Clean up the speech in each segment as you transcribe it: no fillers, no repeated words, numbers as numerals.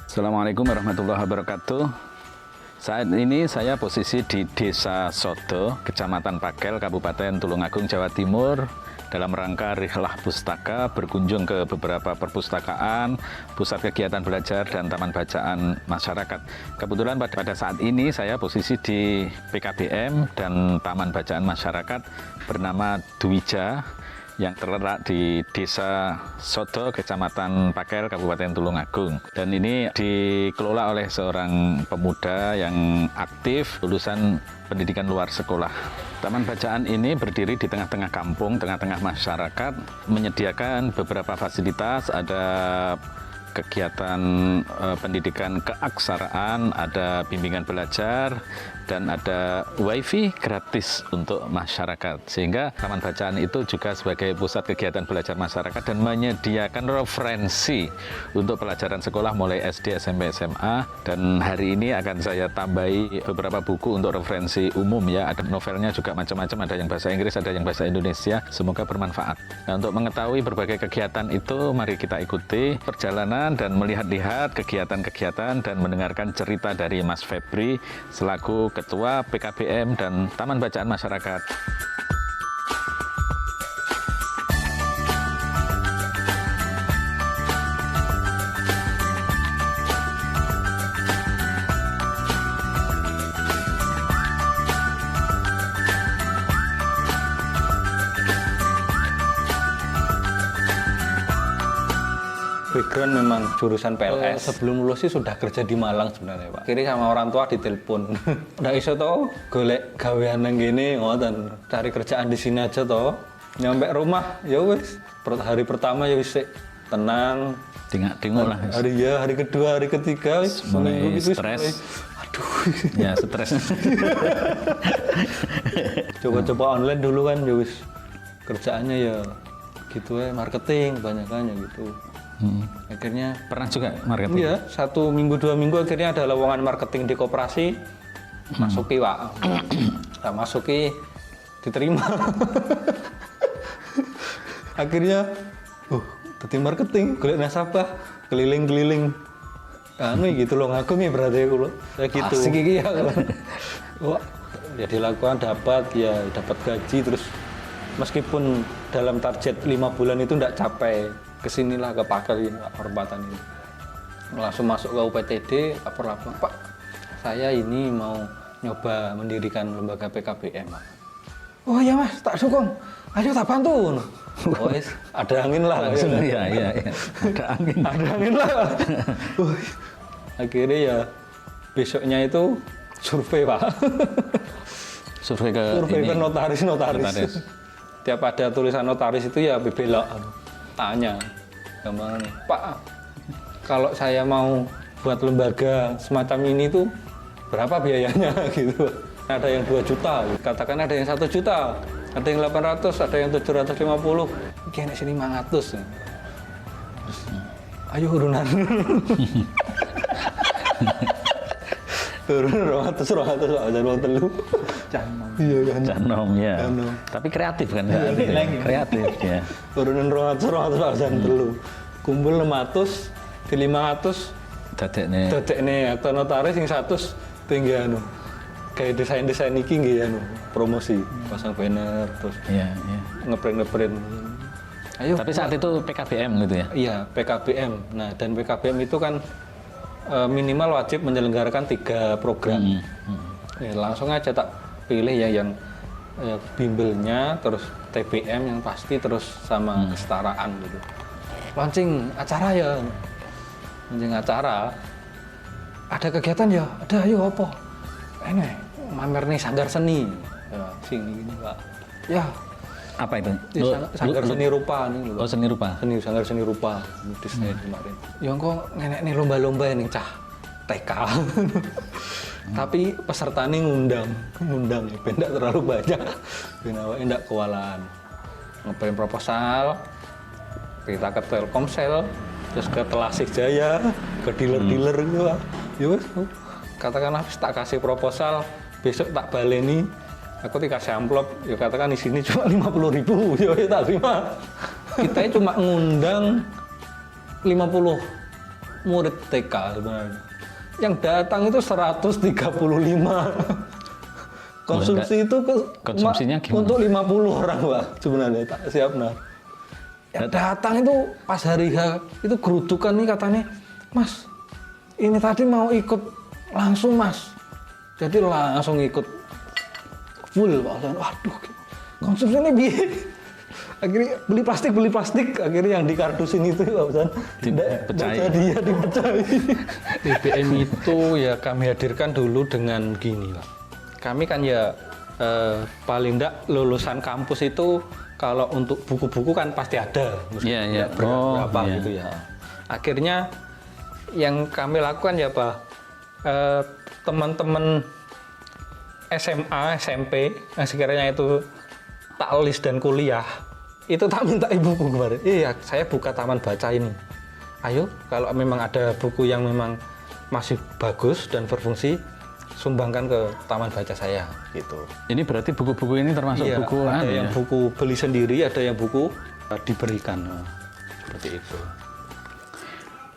Assalamualaikum warahmatullahi wabarakatuh. Saat ini saya posisi di Desa Sodo, Kecamatan Pakel, Kabupaten Tulungagung, Jawa Timur, dalam rangka Rihlah Pustaka berkunjung ke beberapa perpustakaan, pusat kegiatan belajar, dan taman bacaan masyarakat. Kebetulan pada saat ini saya posisi di PKBM dan taman bacaan masyarakat bernama Dwija, yang terletak di Desa Sodo, Kecamatan Pakel, Kabupaten Tulungagung. Dan ini dikelola oleh seorang pemuda yang aktif lulusan pendidikan luar sekolah. Taman bacaan ini berdiri di tengah-tengah kampung, tengah-tengah masyarakat, menyediakan beberapa fasilitas, ada kegiatan pendidikan keaksaraan, ada bimbingan belajar, dan ada wifi gratis untuk masyarakat. Sehingga taman bacaan itu juga sebagai pusat kegiatan belajar masyarakat dan menyediakan referensi untuk pelajaran sekolah mulai SD, SMP, SMA. Dan hari ini akan saya tambahi beberapa buku untuk referensi umum ya. Ada novelnya juga macam-macam, ada yang bahasa Inggris, ada yang bahasa Indonesia. Semoga bermanfaat. Nah, untuk mengetahui berbagai kegiatan itu, mari kita ikuti perjalanan dan melihat-lihat kegiatan-kegiatan dan mendengarkan cerita dari Mas Febri selaku Ketua PKBM dan Taman Bacaan Masyarakat. Background memang jurusan PLS. Sebelum lulus sih sudah kerja di Malang sebenarnya, Pak. Kiri sama orang tua ditelepon. Udah iso toh golek gawean nang kene ngoten. Cari kerjaan di sini aja toh. Nyampe rumah ya wis. Hari pertama ya wis tenang. Tinggal lah. Hari kedua, hari ketiga wis mulai stres. Aduh. Ya, stres. Coba-coba online dulu kan ya wis. Kerjaannya ya gitu ya, marketing banyakannya gitu. Akhirnya Pernah juga marketing? Iya, 1 minggu 2 minggu akhirnya ada lowongan marketing di koperasi. Masuki, Pak. Nah, masuki diterima. Akhirnya dadi marketing, golek nasabah, keliling-keliling. Anu gitu loh, ngagum ya berarti kulo. Ya gitu. Asik iki ya. Wah, ya dilakukan dapat gaji terus meskipun dalam target 5 bulan itu enggak capai. Kesinilah ke Pakel ini, perempatan ini. Langsung masuk ke UPTD, lapor-lapor, Pak, saya ini mau nyoba mendirikan lembaga PKBM. Oh iya Mas, tak dukung. Ayo tak bantu. Oh, ada angin lah. Langsung ya. Ada angin. Ada angin lah. Akhirnya ya besoknya itu survei, Pak. Survei ke notaris. Tiap ada tulisan notaris itu ya belok. Tanya gambaran nih, Pak, kalau saya mau buat lembaga semacam ini tuh berapa biayanya gitu. Ada yang 2 juta, katakan ada yang 1 juta, ada yang 800, ada yang 750, kayaknya sini 500. Terus, ayo urunan. Turun 200 aja lu telu. Canom ya. Tapi kreatif kan? Kreatif ya. Turunan 200 aja telu. Kumpul 600 di 500 dadekne atau notaris sing 100 tinggi anu. Kayak desain-desain iki nggih anu, promosi, pasang banner terus. Iya. Ngeprint. Ayo. Tapi saat itu PKBM gitu ya? Iya, PKBM. Nah, dan PKBM itu kan minimal wajib menyelenggarakan 3 program. Ya, langsung aja tak pilih ya yang bimbelnya, terus TBM yang pasti, terus sama kesetaraan gitu. Launching acara ya, launching acara. Ada kegiatan ya, ada ayo apa? Ini mamer nih sanggar seni. Ya, sini gini Pak. Ya. Apa itu? Sanggar seni rupa nih. Oh, seni rupa. Sanggar seni rupa desain kemarin. Ya engko ngenek nih lomba-lomba ning cah TK. Tapi pesertanya ngundang ya, tidak terlalu banyak. Awake ndak kewalahan. Ngeprint proposal, kita ke Telkomsel, terus ke Telasih Jaya, ke dealer-dealer gitu. Ya wis, katakanlah tak kasih proposal, besok tak baleni. Aku dikasih amplop, ya katakan di sini cuma 50.000, ya tak terima. Kita cuma ngundang 50 murid TK sebenarnya. Yang datang itu 135. Konsumsi itu konsumsinya gimana? Untuk 50 orang, Pak, sebenarnya tak siap. Nah, yang datang itu pas hari H itu gerudukan nih katanya, Mas, ini tadi mau ikut langsung, Mas. Jadi langsung ikut full, Pak. Waduh, konsumsinya biaya. Akhirnya beli plastik, akhirnya yang dikardusin itu, Pak Hasan, dia dipecahin. BBM itu ya kami hadirkan dulu dengan gini, Pak. Kami kan ya paling enggak lulusan kampus itu kalau untuk buku-buku kan pasti ada, berapa gitu ya. Akhirnya yang kami lakukan ya Pak, teman-teman SMA, SMP, yang sekiranya itu taklis dan kuliah, itu tak minta ibuku kemarin. Iya, saya buka taman baca ini. Ayo, kalau memang ada buku yang memang masih bagus dan berfungsi, sumbangkan ke taman baca saya gitu. Ini berarti buku-buku ini termasuk buku ada yang buku beli sendiri, ada yang buku diberikan. Seperti itu.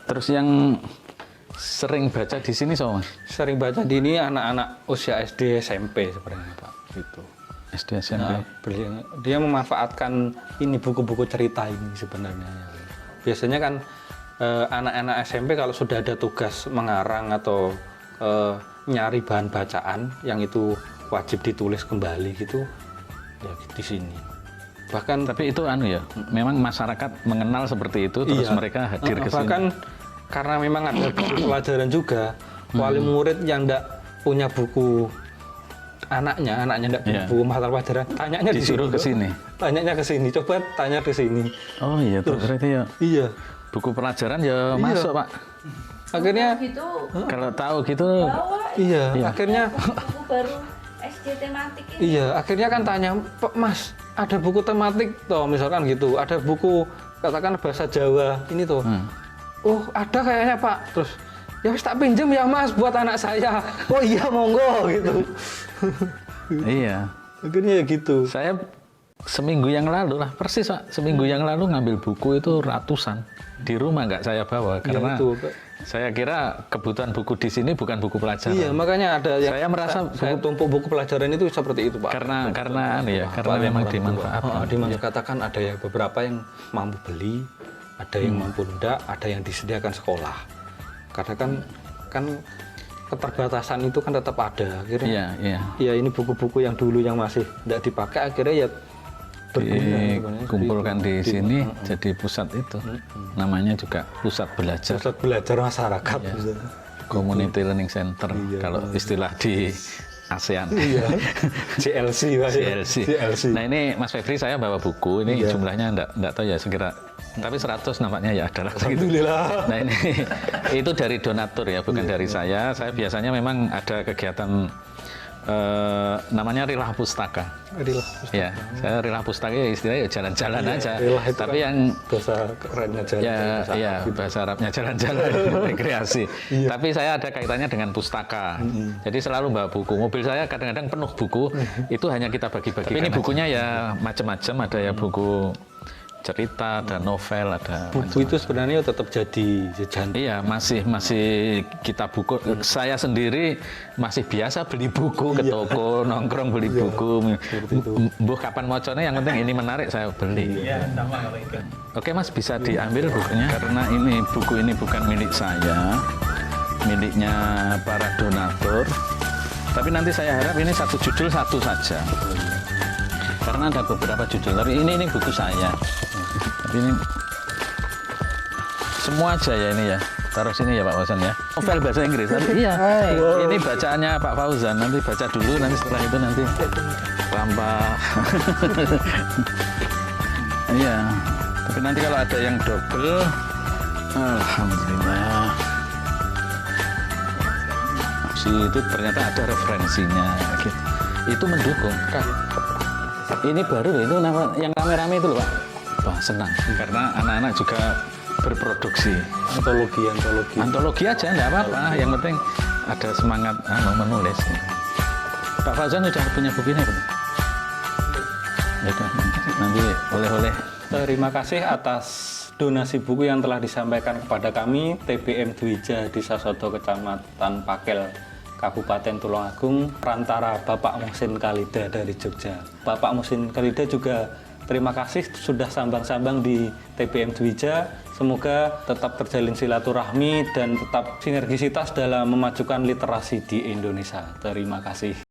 Terus yang sering baca di sini Mas? Sering baca di ini anak-anak usia SD SMP sebenarnya Pak. Gitu. SD SMP. Nah, dia memanfaatkan ini buku-buku cerita ini sebenarnya. Biasanya kan anak-anak SMP kalau sudah ada tugas mengarang atau nyari bahan bacaan yang itu wajib ditulis kembali gitu ya di sini. Bahkan tapi itu memang masyarakat mengenal seperti itu terus mereka hadir ke sini. Bahkan karena memang ada buku pelajaran juga, wali murid yang enggak punya buku anaknya enggak punya buku mata pelajaran, tanyanya disuruh ke sini. Tanyanya ke sini, coba tanya ke sini. Oh iya, terus berarti ya. Iya. Buku pelajaran ya masuk, Pak. Akhirnya gitu, kalau tahu gitu akhirnya buku baru SD tematik ini. Iya, akhirnya kan tanya, Mas, ada buku tematik toh misalkan gitu, ada buku katakan bahasa Jawa ini tuh. Oh, ada kayaknya, Pak. Terus ya wis tak pinjem ya, Mas, buat anak saya. Oh iya, monggo gitu. Iya. Akhirnya ya gitu. Saya seminggu yang lalu lah, persis Pak, seminggu yang lalu ngambil buku itu ratusan. Di rumah nggak saya bawa karena saya kira kebutuhan buku di sini bukan buku pelajaran. Iya, makanya ada yang saya merasa saya tumpuk buku pelajaran itu seperti itu, Pak. Karena memang dimanfaatkan. Katakan ada yang beberapa yang mampu beli, ada yang mampu enggak, ada yang disediakan sekolah. Karena kan keterbatasan itu kan tetap ada. Akhirnya iya ini buku-buku yang dulu yang masih enggak dipakai akhirnya ya dikumpulkan di sini jadi pusat itu. Namanya juga pusat belajar. Pusat belajar masyarakat. Community Learning Center kalau istilah di ASEAN. CLC, Pak. CLC. Nah ini Mas Febri saya bawa buku ini jumlahnya enggak tahu ya sekira tapi 100 nampaknya ya adalah Alhamdulillah. Nah ini itu dari donatur ya bukan dari saya. Saya biasanya memang ada kegiatan namanya Rilah Pustaka. Ya, saya Rilah Pustaka ya istilahnya jalan-jalan aja. Tapi kan yang bahasa kerennya jalan. Bahasa Arabnya jalan-jalan rekreasi. Tapi saya ada kaitannya dengan pustaka. Jadi selalu bawa buku. Mobil saya kadang-kadang penuh buku. Itu hanya kita bagi-bagi. Tapi ini bukunya ya macam-macam. Ada ya buku cerita, ada novel, ada buku itu sebenarnya tetap jadi janji. Iya, masih kita buku. Saya sendiri masih biasa beli buku ke toko, nongkrong beli buku. Mbuh kapan mocone yang penting ini menarik saya beli. Sama kalau itu. Oke, Mas, bisa diambil bukunya karena ini buku ini bukan milik saya. Miliknya para donatur. Tapi nanti saya harap ini satu judul satu saja. Karena ada beberapa judul, tapi ini buku saya. Tapi ini semua aja ya ini ya. Taruh sini ya Pak Fauzan ya. Novel bahasa Inggris. Tapi iya. Ini bacaannya Pak Fauzan. Nanti baca dulu, nanti setelah itu nanti tambah. Iya. Tapi nanti kalau ada yang double, alhamdulillah. Itu ternyata ada referensinya. Gitu. Itu mendukung. Ini baru itu nama yang rame-rame itu loh Pak. Wah senang karena anak-anak juga berproduksi. Antologi aja enggak apa-apa. Yang penting ada semangat menulis. Pak Fauzan sudah punya bukunya belum? Ya, nanti oleh-oleh. Terima kasih atas donasi buku yang telah disampaikan kepada kami TBM Dwija Desa Sodo Kecamatan Pakel Kabupaten Tulungagung perantara Bapak Muhsin Khalida dari Jogja. Bapak Muhsin Khalida juga terima kasih sudah sambang-sambang di TBM Dwija. Semoga tetap terjalin silaturahmi dan tetap sinergisitas dalam memajukan literasi di Indonesia. Terima kasih.